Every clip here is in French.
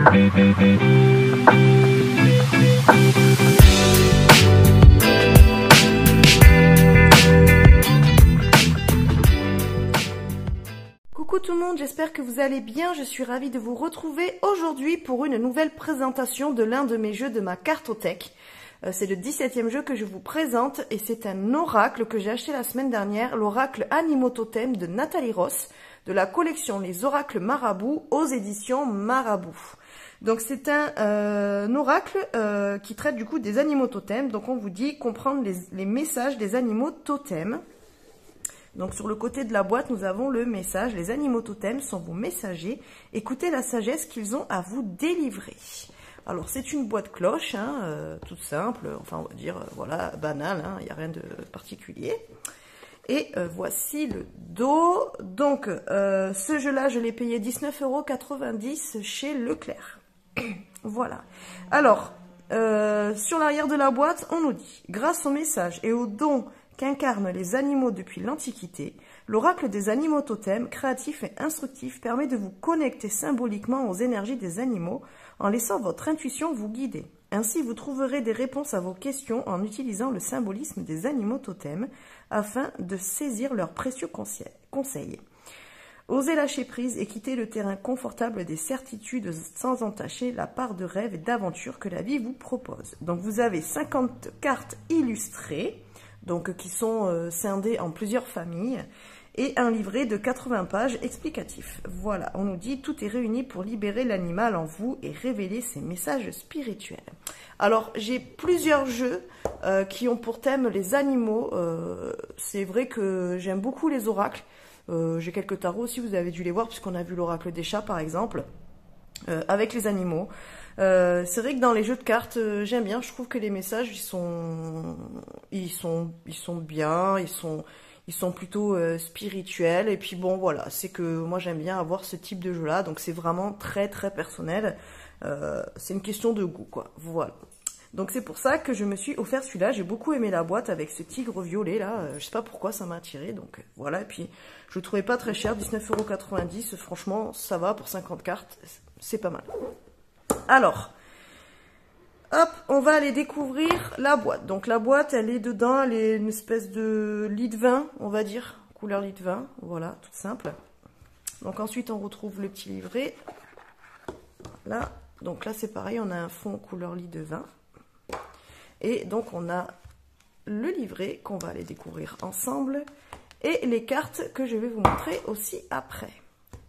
Coucou tout le monde, j'espère que vous allez bien. Je suis ravie de vous retrouver aujourd'hui pour une nouvelle présentation de l'un de mes jeux de ma cartothèque. C'est le 17e jeu que je vous présente et c'est un oracle que j'ai acheté la semaine dernière, l'oracle Animaux Totem de Nathalie Ross, de la collection Les Oracles Marabout aux éditions Marabout. Donc c'est un oracle qui traite du coup des animaux totems. Donc on vous dit comprendre les messages des animaux totems. Donc sur le côté de la boîte, nous avons le message. Les animaux totems sont vos messagers. Écoutez la sagesse qu'ils ont à vous délivrer. Alors c'est une boîte cloche, hein, toute simple, enfin on va dire, voilà, banale, il n'y a rien de particulier. Et voici le dos. Donc ce jeu-là, je l'ai payé 19,90 € chez Leclerc. Voilà. Alors, sur l'arrière de la boîte, on nous dit, grâce au message et aux dons qu'incarnent les animaux depuis l'Antiquité, l'oracle des animaux totems, créatif et instructif, permet de vous connecter symboliquement aux énergies des animaux en laissant votre intuition vous guider. Ainsi, vous trouverez des réponses à vos questions en utilisant le symbolisme des animaux totems afin de saisir leurs précieux conseils. Osez lâcher prise et quitter le terrain confortable des certitudes sans entacher la part de rêve et d'aventure que la vie vous propose. Donc vous avez 50 cartes illustrées, donc qui sont scindées en plusieurs familles, et un livret de 80 pages explicatif. Voilà, on nous dit tout est réuni pour libérer l'animal en vous et révéler ses messages spirituels. Alors, j'ai plusieurs jeux qui ont pour thème les animaux. C'est vrai que j'aime beaucoup les oracles. J'ai quelques tarots aussi, vous avez dû les voir, puisqu'on a vu l'oracle des chats, par exemple, avec les animaux. C'est vrai que dans les jeux de cartes, j'aime bien. Je trouve que les messages, ils sont bien, ils sont plutôt spirituels. Et puis bon, voilà, c'est que moi j'aime bien avoir ce type de jeu-là. Donc c'est vraiment très très personnel. C'est une question de goût, quoi. Voilà. Donc c'est pour ça que je me suis offert celui-là. J'ai beaucoup aimé la boîte avec ce tigre violet là. Je sais pas pourquoi ça m'a attiré. Donc voilà. Et puis je le trouvais pas très cher, 19,90 €. Franchement, ça va pour 50 cartes. C'est pas mal. Alors, hop, on va aller découvrir la boîte. Donc la boîte, elle est dedans, elle est une espèce de lit de vin, on va dire, couleur lit de vin, voilà, toute simple. Donc ensuite, on retrouve le petit livret. Là, donc là c'est pareil, on a un fond couleur lit de vin. Et donc on a le livret qu'on va aller découvrir ensemble et les cartes que je vais vous montrer aussi après.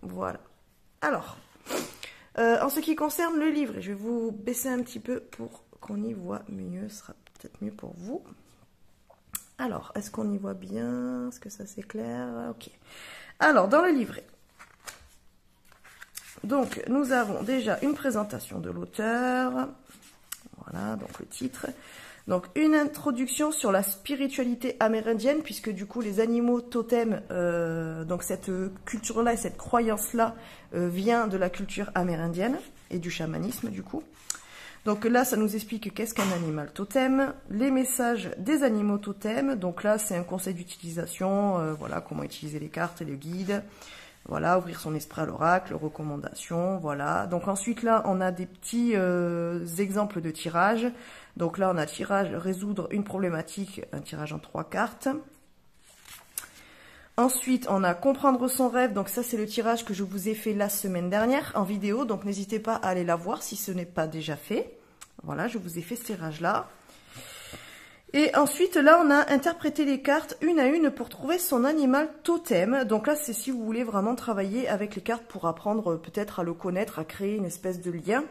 Voilà. Alors, en ce qui concerne le livret, je vais vous baisser un petit peu pour qu'on y voit mieux, ce sera peut-être mieux pour vous. Alors, est-ce qu'on y voit bien? Est-ce que ça c'est clair? Ok. Alors, dans le livret, donc nous avons déjà une présentation de l'auteur. Voilà, donc le titre. Donc une introduction sur la spiritualité amérindienne, puisque du coup les animaux totems, donc cette culture-là et cette croyance-là vient de la culture amérindienne et du chamanisme du coup. Donc là, ça nous explique qu'est-ce qu'un animal totem, les messages des animaux totems. Donc là, c'est un conseil d'utilisation, voilà, comment utiliser les cartes et le guide. Voilà, ouvrir son esprit à l'oracle, recommandations, voilà. Donc ensuite là, on a des petits exemples de tirage. Donc là, on a tirage, résoudre une problématique, un tirage en 3 cartes. Ensuite, on a comprendre son rêve. Donc ça, c'est le tirage que je vous ai fait la semaine dernière en vidéo. Donc n'hésitez pas à aller la voir si ce n'est pas déjà fait. Voilà, je vous ai fait ce tirage-là. Et ensuite, là, on a interprété les cartes une à une pour trouver son animal totem. Donc là, c'est si vous voulez vraiment travailler avec les cartes pour apprendre peut-être à le connaître, à créer une espèce de lien.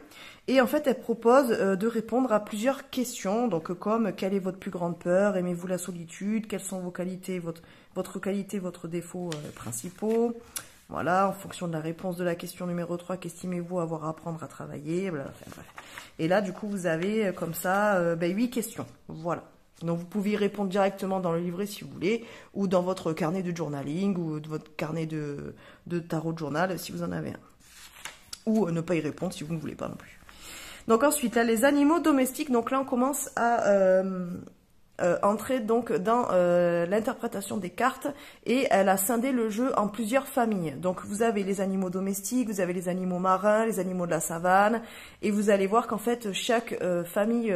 Et en fait, elle propose de répondre à plusieurs questions. Donc comme, quelle est votre plus grande peur? Aimez-vous la solitude? Quelles sont vos qualités, votre qualité, votre défaut principaux? Voilà, en fonction de la réponse de la question numéro 3, qu'estimez-vous avoir à apprendre à travailler? Blablabla. Et là, du coup, vous avez comme ça 8 questions. Voilà. Donc vous pouvez y répondre directement dans le livret si vous voulez, ou dans votre carnet de journaling, ou de votre carnet de tarot de journal si vous en avez un. Ou ne pas y répondre si vous ne voulez pas non plus. Donc ensuite, là, les animaux domestiques. Donc là, on commence à entrer donc dans l'interprétation des cartes et elle a scindé le jeu en plusieurs familles. Donc vous avez les animaux domestiques, vous avez les animaux marins, les animaux de la savane et vous allez voir qu'en fait chaque famille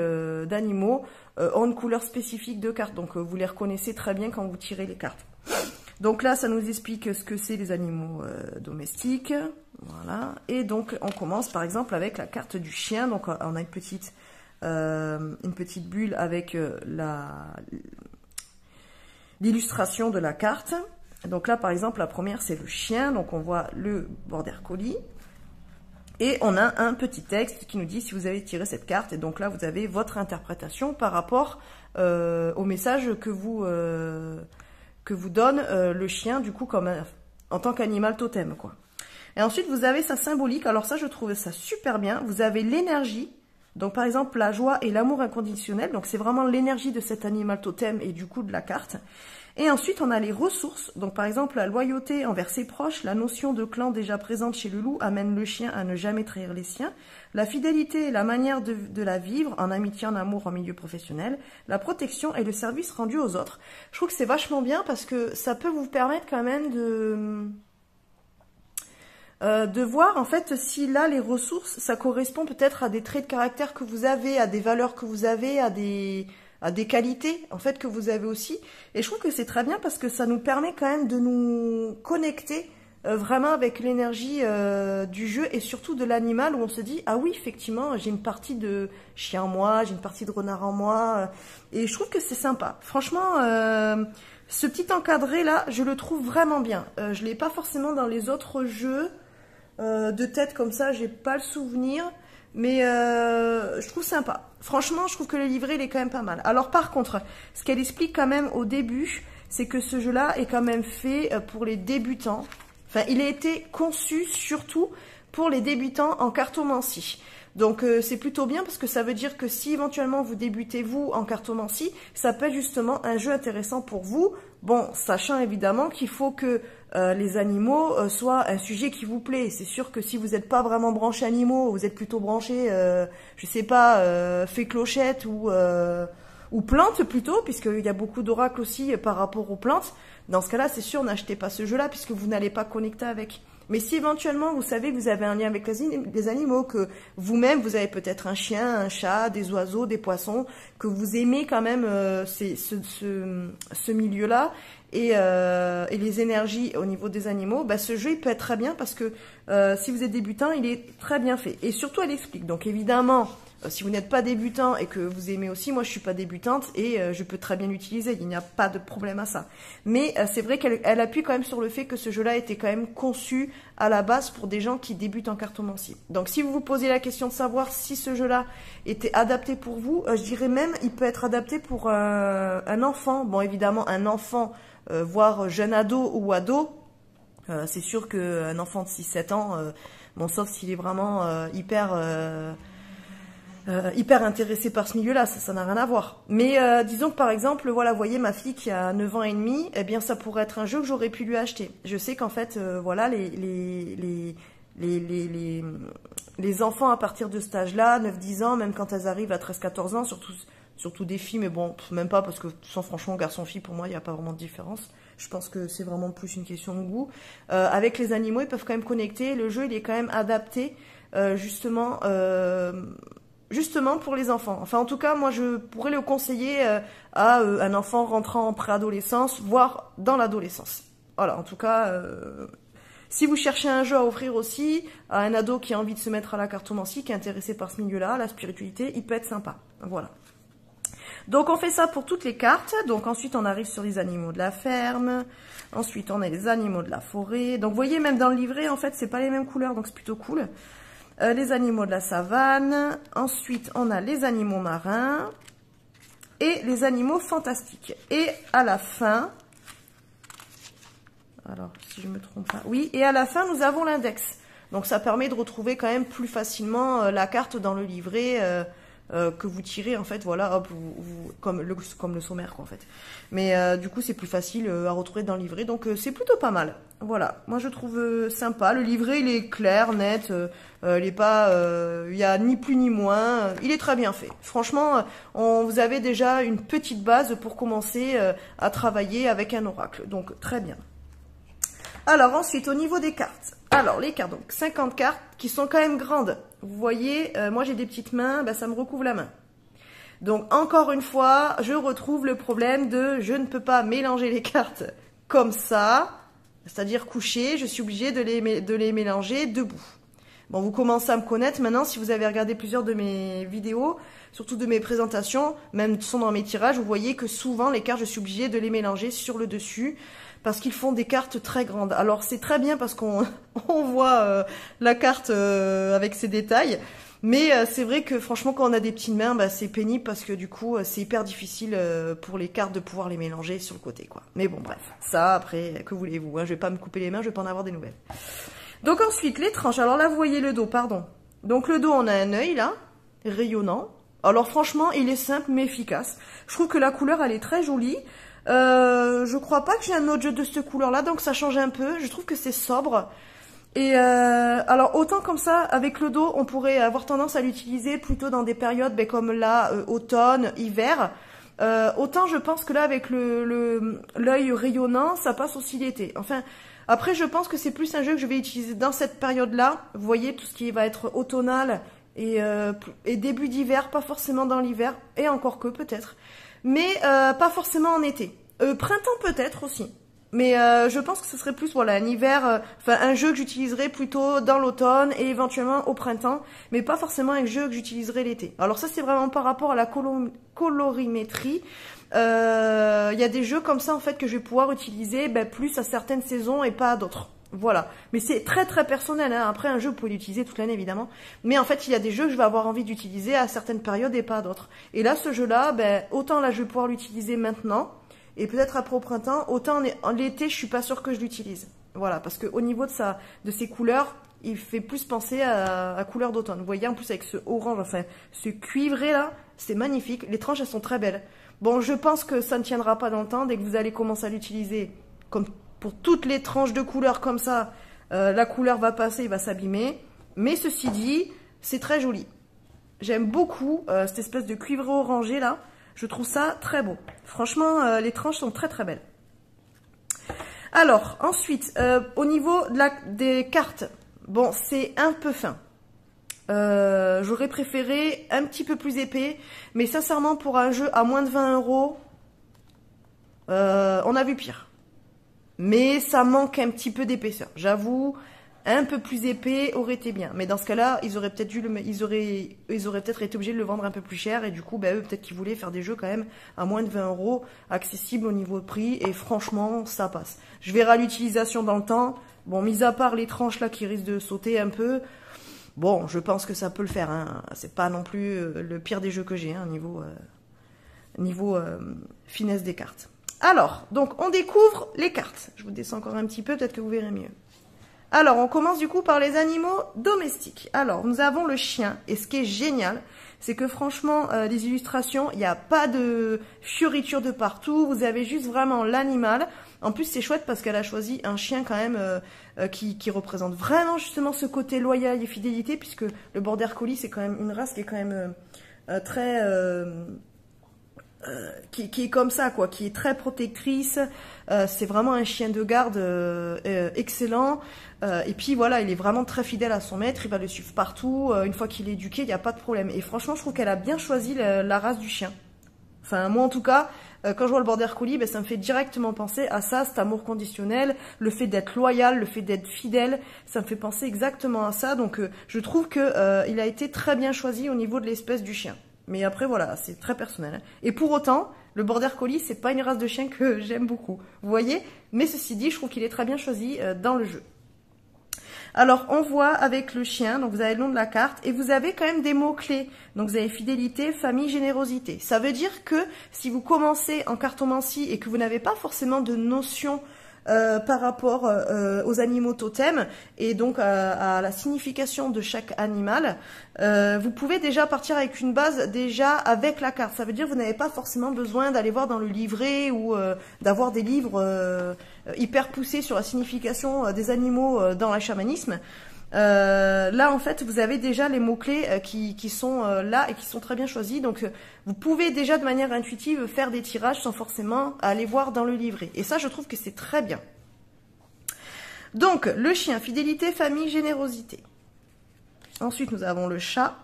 d'animaux ont une couleur spécifique de cartes. Donc vous les reconnaissez très bien quand vous tirez les cartes. Donc là ça nous explique ce que c'est les animaux domestiques. Voilà. Et donc on commence par exemple avec la carte du chien. Donc on a une petite bulle avec l'illustration de la carte. Donc là par exemple la première c'est le chien, donc on voit le border collie et on a un petit texte qui nous dit si vous avez tiré cette carte, et donc là vous avez votre interprétation par rapport au message que vous donne le chien du coup comme en tant qu'animal totem quoi. Et ensuite vous avez sa symbolique, alors ça je trouve ça super bien, vous avez l'énergie. Donc par exemple la joie et l'amour inconditionnel, donc c'est vraiment l'énergie de cet animal totem et du coup de la carte. Et ensuite on a les ressources, donc par exemple la loyauté envers ses proches, la notion de clan déjà présente chez le loup amène le chien à ne jamais trahir les siens, la fidélité et la manière de la vivre en amitié, en amour, en milieu professionnel, la protection et le service rendu aux autres. Je trouve que c'est vachement bien parce que ça peut vous permettre quand même de voir en fait si là les ressources ça correspond peut-être à des traits de caractère que vous avez, à des valeurs que vous avez, à des qualités en fait que vous avez aussi, et je trouve que c'est très bien parce que ça nous permet quand même de nous connecter vraiment avec l'énergie du jeu et surtout de l'animal où on se dit ah oui effectivement j'ai une partie de chien en moi, j'ai une partie de renard en moi et je trouve que c'est sympa franchement. Ce petit encadré là je le trouve vraiment bien, je l'ai pas forcément dans les autres jeux de tête comme ça, j'ai pas le souvenir, mais je trouve sympa. Franchement, je trouve que le livret, il est quand même pas mal. Alors par contre, ce qu'elle explique quand même au début, c'est que ce jeu-là est quand même fait pour les débutants. Enfin, il a été conçu surtout pour les débutants en cartomancie. Donc c'est plutôt bien parce que ça veut dire que si éventuellement vous débutez vous en cartomancie, ça peut être justement un jeu intéressant pour vous. Bon, sachant évidemment qu'il faut que les animaux soient un sujet qui vous plaît. C'est sûr que si vous n'êtes pas vraiment branché animaux, vous êtes plutôt branché, je sais pas, fée clochette ou plantes plutôt, puisqu'il y a beaucoup d'oracles aussi par rapport aux plantes. Dans ce cas-là, c'est sûr, n'achetez pas ce jeu-là puisque vous n'allez pas connecter avec. Mais si éventuellement vous savez que vous avez un lien avec les animaux, que vous-même vous avez peut-être un chien, un chat, des oiseaux, des poissons, que vous aimez quand même ce milieu-là et les énergies au niveau des animaux, bah, ce jeu il peut être très bien parce que si vous êtes débutant, il est très bien fait. Et surtout elle explique. Donc évidemment, si vous n'êtes pas débutant et que vous aimez aussi, moi je suis pas débutante et je peux très bien l'utiliser, il n'y a pas de problème à ça. Mais c'est vrai qu'elle appuie quand même sur le fait que ce jeu-là était quand même conçu à la base pour des gens qui débutent en cartomancie. Donc si vous vous posez la question de savoir si ce jeu-là était adapté pour vous, je dirais même il peut être adapté pour un enfant. Bon évidemment un enfant, voire jeune ado ou ado, c'est sûr qu'un enfant de 6-7 ans, bon sauf s'il est vraiment hyper intéressé par ce milieu-là, ça n'a rien à voir. Mais disons que par exemple, voilà, vous voyez ma fille qui a 9 ans et demi, eh bien ça pourrait être un jeu que j'aurais pu lui acheter. Je sais qu'en fait, voilà, les enfants à partir de cet âge-là, 9-10 ans, même quand elles arrivent à 13-14 ans, surtout des filles, mais bon, même pas, parce que sans franchement, garçon-fille, pour moi, il n'y a pas vraiment de différence. Je pense que c'est vraiment plus une question de goût. Avec les animaux, ils peuvent quand même connecter. Le jeu, il est quand même adapté, justement pour les enfants. Enfin, en tout cas, moi, je pourrais le conseiller à un enfant rentrant en préadolescence, voire dans l'adolescence. Voilà, en tout cas, si vous cherchez un jeu à offrir aussi à un ado qui a envie de se mettre à la cartomancie, qui est intéressé par ce milieu-là, la spiritualité, il peut être sympa. Voilà. Donc, on fait ça pour toutes les cartes. Donc, ensuite, on arrive sur les animaux de la ferme. Ensuite, on a les animaux de la forêt. Donc, vous voyez, même dans le livret, en fait, c'est pas les mêmes couleurs, donc c'est plutôt cool. Les animaux de la savane. Ensuite, on a les animaux marins et les animaux fantastiques. Et à la fin, alors si je me trompe pas, oui, et à la fin, nous avons l'index. Donc, ça permet de retrouver quand même plus facilement la carte dans le livret que vous tirez, en fait, voilà, hop, comme le sommaire, quoi, en fait. Mais du coup, c'est plus facile à retrouver dans le livret, donc c'est plutôt pas mal. Voilà, moi je trouve sympa. Le livret, il est clair, net, il est pas, il y a ni plus ni moins. Il est très bien fait. Franchement, vous avez déjà une petite base pour commencer à travailler avec un oracle. Donc très bien. Alors ensuite, au niveau des cartes. Alors les cartes, donc 50 cartes qui sont quand même grandes. Vous voyez, moi j'ai des petites mains, ben, ça me recouvre la main. Donc encore une fois, je retrouve le problème de je ne peux pas mélanger les cartes comme ça. C'est-à-dire couché, je suis obligée de les mélanger debout. Bon, vous commencez à me connaître maintenant, si vous avez regardé plusieurs de mes vidéos, surtout de mes présentations, même sont dans mes tirages, vous voyez que souvent les cartes, je suis obligée de les mélanger sur le dessus, parce qu'ils font des cartes très grandes. Alors c'est très bien parce qu'on voit la carte avec ses détails, mais c'est vrai que franchement quand on a des petites mains, bah, c'est pénible parce que du coup c'est hyper difficile pour les cartes de pouvoir les mélanger sur le côté, quoi. Mais bon bref, ça après, que voulez-vous, hein, je vais pas me couper les mains, je vais pas en avoir des nouvelles. Donc ensuite les tranches, alors là vous voyez le dos, pardon. Donc le dos on a un œil là, rayonnant. Alors franchement il est simple mais efficace. Je trouve que la couleur elle est très jolie. Je crois pas que j'ai un autre jeu de cette couleur là, donc ça change un peu, je trouve que c'est sobre. Et alors autant comme ça, avec le dos, on pourrait avoir tendance à l'utiliser plutôt dans des périodes comme là, automne, hiver. Autant je pense que là, avec l'œil rayonnant, ça passe aussi l'été. Enfin, après je pense que c'est plus un jeu que je vais utiliser dans cette période-là. Vous voyez, tout ce qui va être automnal et début d'hiver, pas forcément dans l'hiver, et encore que peut-être. Mais pas forcément en été. Printemps peut-être aussi. Mais je pense que ce serait plus voilà un hiver, enfin un jeu que j'utiliserais plutôt dans l'automne et éventuellement au printemps, mais pas forcément un jeu que j'utiliserais l'été. Alors ça c'est vraiment par rapport à la colorimétrie. Il y a des jeux comme ça en fait que je vais pouvoir utiliser plus à certaines saisons et pas à d'autres. Voilà, mais c'est très très personnel, hein. Après un jeu vous pouvez l'utiliser toute l'année évidemment, mais en fait il y a des jeux que je vais avoir envie d'utiliser à certaines périodes et pas à d'autres. Et là ce jeu là, autant là je vais pouvoir l'utiliser maintenant, et peut-être après au printemps, autant en l'été je suis pas sûre que je l'utilise. Voilà, parce qu'au niveau de ses couleurs, il fait plus penser à couleur d'automne. Vous voyez en plus avec ce orange, enfin ce cuivré là, c'est magnifique, les tranches elles sont très belles. Bon je pense que ça ne tiendra pas dans le temps, dès que vous allez commencer à l'utiliser comme pour toutes les tranches de couleurs comme ça, la couleur va passer, il va s'abîmer. Mais ceci dit, c'est très joli. J'aime beaucoup cette espèce de cuivre orangé là. Je trouve ça très beau. Franchement, les tranches sont très très belles. Alors, ensuite, au niveau des cartes, bon, c'est un peu fin. J'aurais préféré un petit peu plus épais. Mais sincèrement, pour un jeu à moins de 20 €, on a vu pire. Mais ça manque un petit peu d'épaisseur. J'avoue, un peu plus épais aurait été bien. Mais dans ce cas-là, ils auraient peut-être peut-être été obligés de le vendre un peu plus cher. Et du coup, eux, peut-être qu'ils voulaient faire des jeux quand même à moins de 20 €, accessibles au niveau de prix. Et franchement, ça passe. Je verrai l'utilisation dans le temps. Bon, mis à part les tranches là qui risquent de sauter un peu, bon, je pense que ça peut le faire. Hein. C'est pas non plus le pire des jeux que j'ai, hein, niveau finesse des cartes. Alors, donc on découvre les cartes. Je vous descends encore un petit peu, peut-être que vous verrez mieux. Alors, on commence du coup par les animaux domestiques. Alors, nous avons le chien. Et ce qui est génial, c'est que franchement, les illustrations, il n'y a pas de fioritures de partout. Vous avez juste vraiment l'animal. En plus, c'est chouette parce qu'elle a choisi un chien quand même qui représente vraiment justement ce côté loyal et fidélité. Puisque le Border Collie, c'est quand même une race qui est quand même très... qui est comme ça, quoi, qui est très protectrice. C'est vraiment un chien de garde excellent. Et puis voilà, il est vraiment très fidèle à son maître, il va le suivre partout. Une fois qu'il est éduqué, il n'y a pas de problème. Et franchement, je trouve qu'elle a bien choisi la race du chien. Enfin, moi en tout cas, quand je vois le Border Collie, ça me fait directement penser à ça, cet amour conditionnel, le fait d'être loyal, le fait d'être fidèle, ça me fait penser exactement à ça. Donc je trouve que il a été très bien choisi au niveau de l'espèce du chien. Mais après, voilà, c'est très personnel. Et pour autant, le Border Collie, c'est pas une race de chien que j'aime beaucoup. Vous voyez? Mais ceci dit, je trouve qu'il est très bien choisi dans le jeu. Alors, on voit avec le chien, donc vous avez le nom de la carte, et vous avez quand même des mots-clés. Donc, vous avez fidélité, famille, générosité. Ça veut dire que si vous commencez en cartomancie et que vous n'avez pas forcément de notion par rapport aux animaux totems et donc à la signification de chaque animal. Vous pouvez déjà partir avec une base déjà avec la carte. Ça veut dire que vous n'avez pas forcément besoin d'aller voir dans le livret ou d'avoir des livres hyper poussés sur la signification des animaux dans le chamanisme. Là en fait vous avez déjà les mots-clés qui sont là et qui sont très bien choisis, donc vous pouvez déjà de manière intuitive faire des tirages sans forcément aller voir dans le livret, et ça je trouve que c'est très bien. Donc le chien, fidélité, famille, générosité. Ensuite nous avons le chat,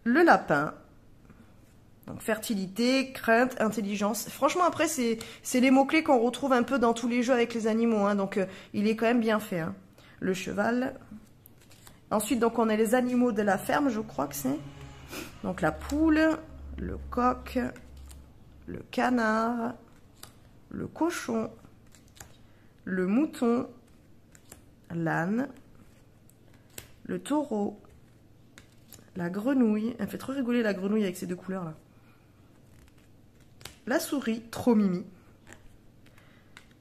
le lapin, donc fertilité, crainte, intelligence. Franchement après c'est les mots-clés qu'on retrouve un peu dans tous les jeux avec les animaux, hein, donc il est quand même bien fait, hein. Le cheval. Ensuite, donc, on a les animaux de la ferme, je crois que c'est. Donc, la poule, le coq, le canard, le cochon, le mouton, l'âne, le taureau, la grenouille. Elle fait trop rigoler la grenouille avec ces deux couleurs-là. La souris, trop mimi.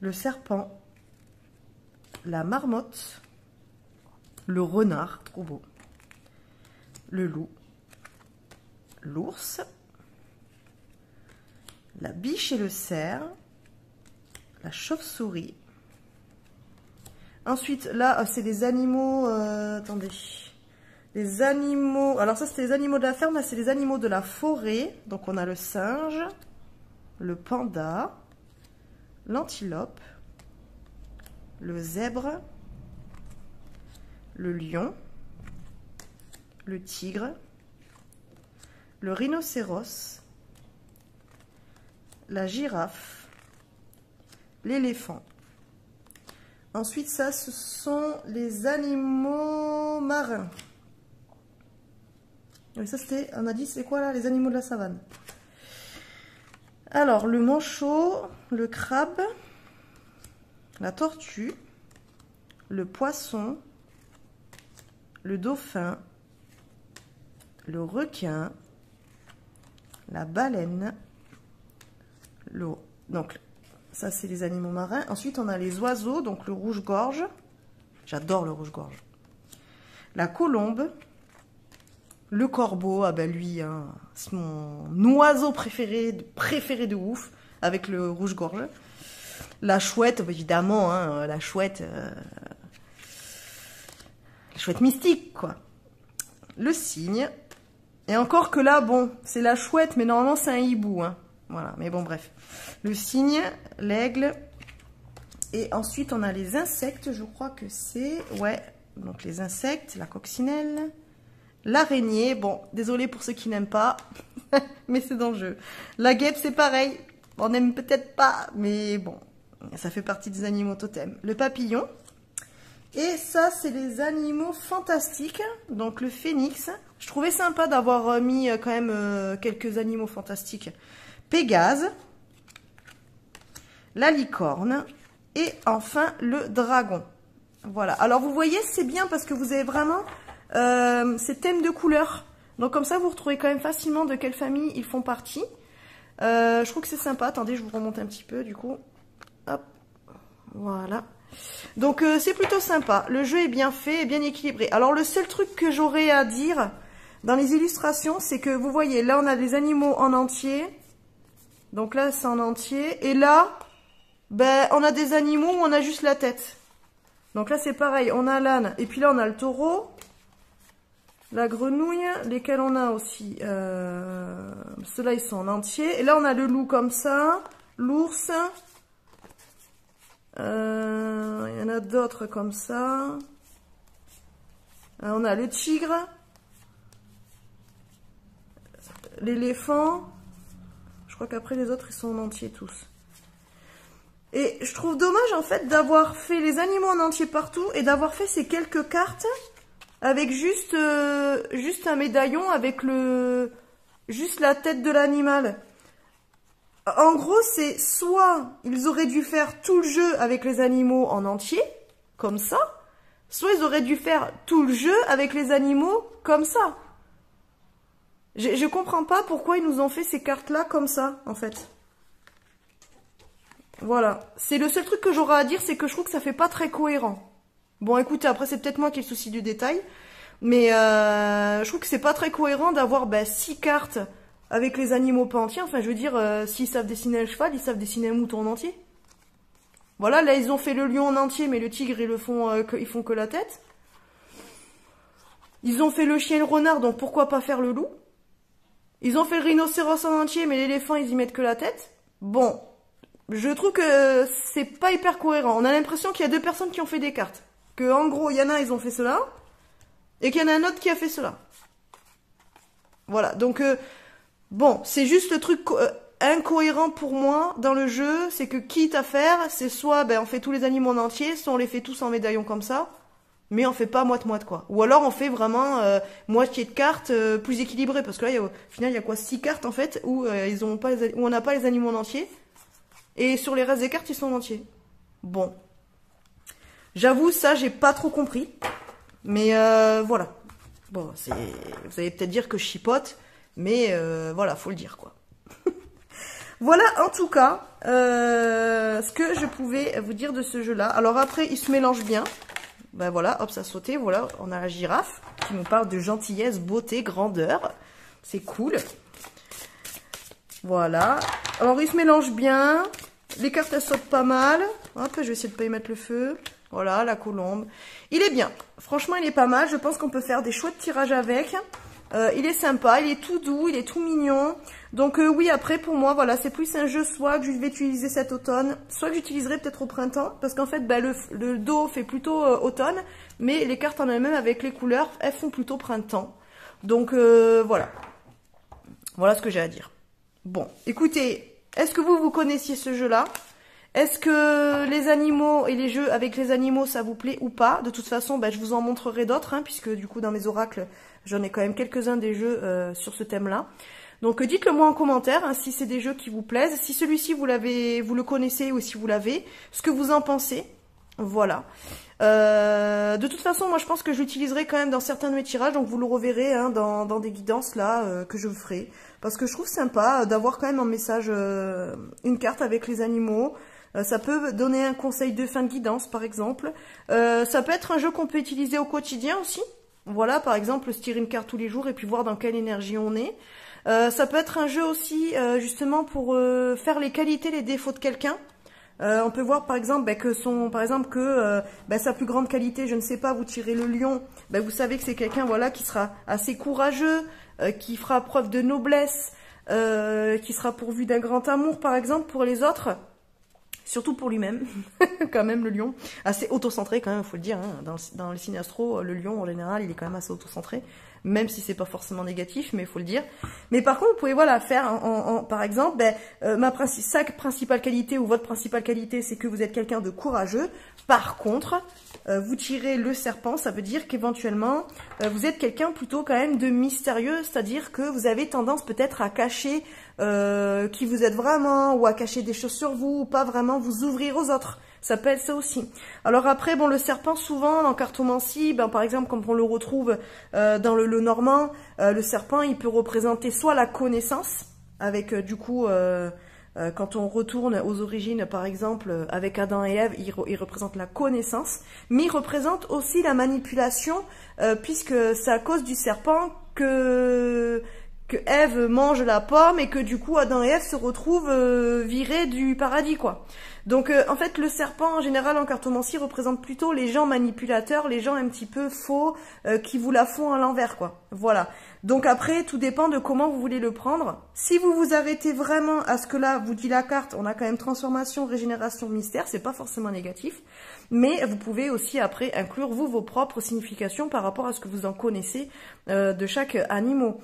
Le serpent, la marmotte, le renard, trop beau, le loup, l'ours, la biche et le cerf, la chauve-souris. Ensuite, là, c'est les animaux... attendez. Les animaux... Alors ça, c'était les animaux de la ferme. Là, c'est les animaux de la forêt. Donc, on a le singe, le panda, l'antilope, le zèbre, le lion, le tigre, le rhinocéros, la girafe, l'éléphant. Ensuite, ça, ce sont les animaux marins. Et ça, c'était, on a dit, c'est quoi là, les animaux de la savane. Alors, le manchot, le crabe, la tortue, le poisson, le dauphin, le requin, la baleine, donc ça c'est les animaux marins. Ensuite on a les oiseaux, donc le rouge-gorge, j'adore le rouge-gorge, la colombe, le corbeau, ah ben lui hein, c'est mon oiseau préféré de ouf, avec le rouge-gorge, la chouette évidemment, hein, la chouette mystique, quoi. Le cygne. Et encore que là, bon, c'est la chouette, mais normalement, c'est un hibou, hein. Voilà, mais bon, bref. Le cygne, l'aigle. Et ensuite, on a les insectes, je crois que c'est... Ouais, donc les insectes, la coccinelle, l'araignée. Bon, désolé pour ceux qui n'aiment pas, mais c'est dans le jeu. La guêpe, c'est pareil. On n'aime peut-être pas, mais bon, ça fait partie des animaux totems. Le papillon. Et ça, c'est les animaux fantastiques. Donc, le phénix. Je trouvais sympa d'avoir mis quand même quelques animaux fantastiques. Pégase. La licorne. Et enfin, le dragon. Voilà. Alors, vous voyez, c'est bien parce que vous avez vraiment ces thèmes de couleurs. Donc, comme ça, vous retrouvez quand même facilement de quelle famille ils font partie. Je trouve que c'est sympa. Attendez, je vous remonte un petit peu, du coup. Hop. Voilà. Donc c'est plutôt sympa, le jeu est bien fait et bien équilibré. Alors le seul truc que j'aurais à dire dans les illustrations, c'est que vous voyez, là on a des animaux en entier, donc là c'est en entier, et là, ben, on a des animaux où on a juste la tête. Donc là c'est pareil, on a l'âne, et puis là on a le taureau, la grenouille, lesquels on a aussi, ceux-là ils sont en entier, et là on a le loup comme ça, l'ours... il y en a d'autres comme ça. On a le tigre, l'éléphant. Je crois qu'après les autres ils sont en entier tous. Et je trouve dommage en fait d'avoir fait les animaux en entier partout et d'avoir fait ces quelques cartes avec juste un médaillon avec juste la tête de l'animal. En gros, c'est soit ils auraient dû faire tout le jeu avec les animaux en entier, comme ça, soit ils auraient dû faire tout le jeu avec les animaux comme ça. Je comprends pas pourquoi ils nous ont fait ces cartes-là comme ça, en fait. Voilà. C'est le seul truc que j'aurai à dire, c'est que je trouve que ça fait pas très cohérent. Bon, écoutez, après, c'est peut-être moi qui ai le souci du détail. Mais je trouve que c'est pas très cohérent d'avoir 6 cartes avec les animaux pas entiers. Enfin, je veux dire, s'ils savent dessiner un cheval, ils savent dessiner un mouton en entier. Voilà, là, ils ont fait le lion en entier, mais le tigre, ils font que la tête. Ils ont fait le chien et le renard, donc pourquoi pas faire le loup? Ils ont fait le rhinocéros en entier, mais l'éléphant, ils y mettent que la tête. Bon, je trouve que c'est pas hyper cohérent. On a l'impression qu'il y a 2 personnes qui ont fait des cartes. Que, en gros, il y en a, ils ont fait cela, et qu'il y en a un autre qui a fait cela. Voilà, donc, bon, c'est juste le truc incohérent pour moi dans le jeu, c'est que quitte à faire, c'est soit on fait tous les animaux en entier, soit on les fait tous en médaillon comme ça, mais on fait pas moite-moite quoi. Ou alors on fait vraiment moitié de cartes plus équilibrées, parce que là, au final, il y a quoi, 6 cartes en fait, où on n'a pas les animaux en entier, et sur les restes des cartes, ils sont en entier. Bon. J'avoue, ça, j'ai pas trop compris, mais voilà. Bon, vous allez peut-être dire que je chipote, mais voilà, faut le dire quoi. Voilà en tout cas ce que je pouvais vous dire de ce jeu-là. Alors après, il se mélange bien. Ben voilà, hop, ça a sauté. Voilà, on a la girafe qui nous parle de gentillesse, beauté, grandeur. C'est cool. Voilà. Alors il se mélange bien. Les cartes, elles sautent pas mal. Hop, je vais essayer de pas y mettre le feu. Voilà, la colombe. Il est bien. Franchement, il est pas mal. Je pense qu'on peut faire des chouettes tirages avec. Il est sympa, il est tout doux, il est tout mignon. Donc oui, après pour moi, voilà, c'est plus un jeu soit que je vais utiliser cet automne, soit que j'utiliserai peut-être au printemps. Parce qu'en fait, le dos fait plutôt automne, mais les cartes en elles-mêmes avec les couleurs, elles font plutôt printemps. Donc voilà. Voilà ce que j'ai à dire. Bon, écoutez, est-ce que vous connaissiez ce jeu-là ? Est-ce que les animaux et les jeux avec les animaux, ça vous plaît ou pas? De toute façon, je vous en montrerai d'autres, hein, puisque du coup, dans mes oracles, j'en ai quand même quelques-uns des jeux sur ce thème-là. Donc, dites-le moi en commentaire, hein, si c'est des jeux qui vous plaisent. Si celui-ci, vous le connaissez ou si vous l'avez, ce que vous en pensez. Voilà. De toute façon, moi, je pense que je l'utiliserai quand même dans certains de mes tirages, donc vous le reverrez hein, dans des guidances là que je vous ferai. Parce que je trouve sympa d'avoir quand même en message une carte avec les animaux. Ça peut donner un conseil de fin de guidance, par exemple. Ça peut être un jeu qu'on peut utiliser au quotidien aussi. Voilà, par exemple, se tirer une carte tous les jours et puis voir dans quelle énergie on est. Ça peut être un jeu aussi, justement, pour faire les qualités, les défauts de quelqu'un. On peut voir, par exemple, que sa plus grande qualité, je ne sais pas, vous tirez le lion, vous savez que c'est quelqu'un, voilà, qui sera assez courageux, qui fera preuve de noblesse, qui sera pourvu d'un grand amour, par exemple, pour les autres. Surtout pour lui-même, quand même, le lion. Assez autocentré, quand même, il faut le dire. Hein. Dans le signe astro, le lion, en général, il est quand même assez autocentré. Même si c'est pas forcément négatif, mais il faut le dire. Mais par contre, vous pouvez, voilà, faire, par exemple, sa principale qualité ou votre principale qualité, c'est que vous êtes quelqu'un de courageux. Par contre, vous tirez le serpent, ça veut dire qu'éventuellement, vous êtes quelqu'un plutôt quand même de mystérieux, c'est-à-dire que vous avez tendance peut-être à cacher qui vous êtes vraiment, ou à cacher des choses sur vous, ou pas vraiment vous ouvrir aux autres. Ça peut être ça aussi. Alors après, bon, le serpent, souvent, en cartomancie, par exemple, comme on le retrouve dans le normand, le serpent, il peut représenter soit la connaissance, avec du coup, quand on retourne aux origines, par exemple, avec Adam et Ève, il représente la connaissance, mais il représente aussi la manipulation, puisque c'est à cause du serpent que Ève mange la pomme et que du coup Adam et Ève se retrouvent virés du paradis quoi. Donc en fait le serpent en général en cartomancie représente plutôt les gens manipulateurs, les gens un petit peu faux qui vous la font à l'envers quoi. Voilà. Donc après tout dépend de comment vous voulez le prendre. Si vous vous arrêtez vraiment à ce que là vous dit la carte, on a quand même transformation, régénération, mystère, c'est pas forcément négatif. Mais vous pouvez aussi après inclure vous vos propres significations par rapport à ce que vous en connaissez de chaque animal.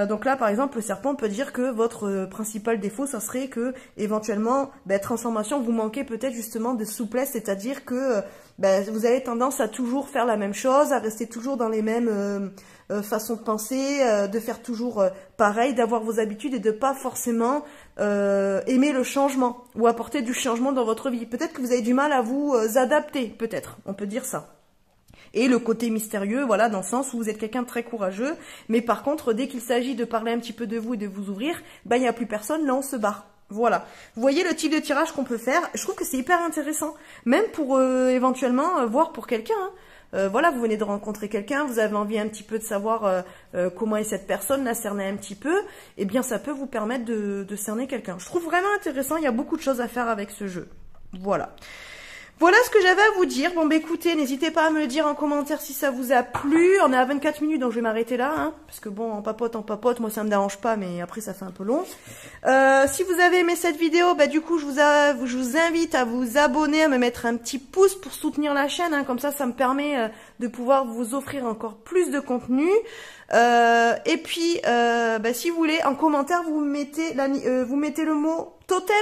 Donc là, par exemple, le serpent peut dire que votre principal défaut, ça serait que, éventuellement, transformation, vous manquez peut-être justement de souplesse, c'est-à-dire que vous avez tendance à toujours faire la même chose, à rester toujours dans les mêmes façons de penser, de faire toujours pareil, d'avoir vos habitudes et de pas forcément aimer le changement ou apporter du changement dans votre vie. Peut-être que vous avez du mal à vous adapter, peut-être, on peut dire ça. Et le côté mystérieux, voilà, dans le sens où vous êtes quelqu'un de très courageux, mais par contre, dès qu'il s'agit de parler un petit peu de vous et de vous ouvrir, il n'y a plus personne, là on se barre. Voilà. Vous voyez le type de tirage qu'on peut faire. Je trouve que c'est hyper intéressant. Même pour éventuellement voir pour quelqu'un. Hein. Voilà, vous venez de rencontrer quelqu'un, vous avez envie un petit peu de savoir comment est cette personne, la cerner un petit peu. Eh bien, ça peut vous permettre de cerner quelqu'un. Je trouve vraiment intéressant. Il y a beaucoup de choses à faire avec ce jeu. Voilà. Voilà ce que j'avais à vous dire. Bon, bah écoutez, n'hésitez pas à me le dire en commentaire si ça vous a plu. On est à 24 minutes, donc je vais m'arrêter là. Hein, parce que bon, en papote, moi ça me dérange pas, mais après ça fait un peu long. Si vous avez aimé cette vidéo, bah du coup, je vous invite à vous abonner, à me mettre un petit pouce pour soutenir la chaîne. Hein, comme ça me permet de pouvoir vous offrir encore plus de contenu. Et puis, si vous voulez, en commentaire, vous mettez le mot totem.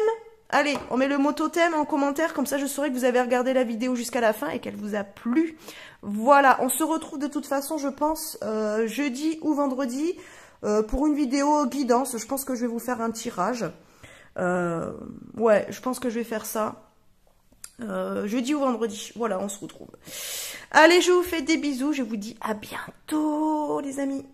Allez, on met le mot totem en commentaire, comme ça je saurai que vous avez regardé la vidéo jusqu'à la fin et qu'elle vous a plu. Voilà, on se retrouve de toute façon, je pense, jeudi ou vendredi pour une vidéo guidance. Je pense que je vais vous faire un tirage. Ouais, je pense que je vais faire ça. Jeudi ou vendredi. Voilà, on se retrouve. Allez, je vous fais des bisous. Je vous dis à bientôt, les amis.